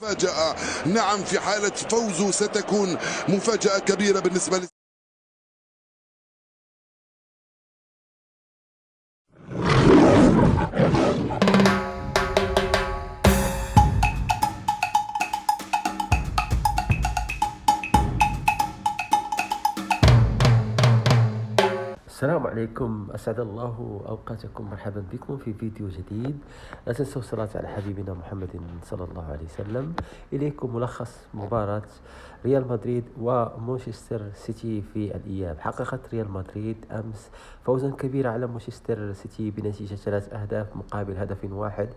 مفاجأة. نعم، في حالة فوزه ستكون مفاجأة كبيرة بالنسبة السلام عليكم، أسعد الله أوقاتكم. مرحبا بكم في فيديو جديد. لا تنسوا الصلاة على حبيبنا محمد صلى الله عليه وسلم. إليكم ملخص مباراة ريال مدريد ومانشستر سيتي في الإياب. حققت ريال مدريد أمس فوزا كبيرا على مانشستر سيتي بنتيجة 3 أهداف مقابل هدف واحد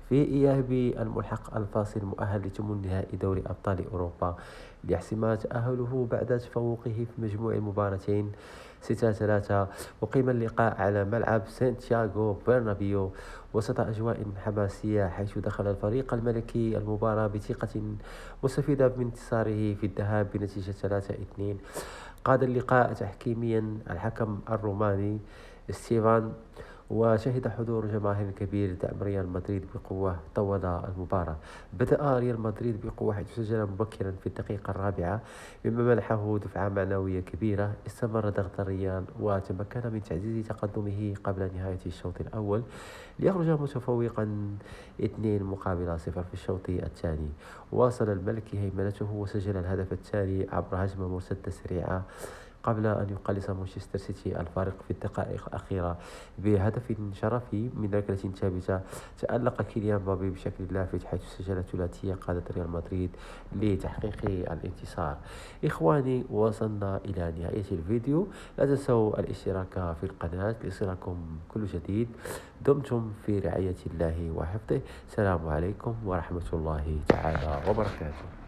في إياب الملحق الفاصل، مؤهل لثمن نهائي دوري أبطال أوروبا ليحسم تأهله بعد تفوقه في مجموع المباراتين 6-3. أقيم اللقاء على ملعب سانتياغو برنابيو وسط أجواء حماسية، حيث دخل الفريق الملكي المباراة بثقة مستفيدة من انتصاره في الذهاب بنتيجة 3-2. قاد اللقاء تحكيميا الحكم الروماني ستيفان، وشهد حضور جماهير كبير دعم ريال مدريد بقوة طوال المباراة. بدأ ريال مدريد بقوة حيث سجل مبكرا في الدقيقة 4، مما منحه دفعة معنوية كبيرة. استمر ضغط الريال وتمكن من تعزيز تقدمه قبل نهاية الشوط الأول ليخرج متفوقا 2-0 في الشوط الثاني. واصل الملكي هيمنته وسجل الهدف الثاني عبر هجمة مرتدة سريعة قبل أن يقلص مانشستر سيتي الفارق في الدقائق الأخيرة بهدف شرفي من ركلة ثابتة. تألق كيليان مبابي بشكل لافت حيث سجل ثلاثية قادت ريال مدريد لتحقيق الانتصار. إخواني، وصلنا إلى نهاية الفيديو. لا تنسوا الاشتراك في القناة ليصلكم كل جديد. دمتم في رعاية الله وحفظه. السلام عليكم ورحمة الله تعالى وبركاته.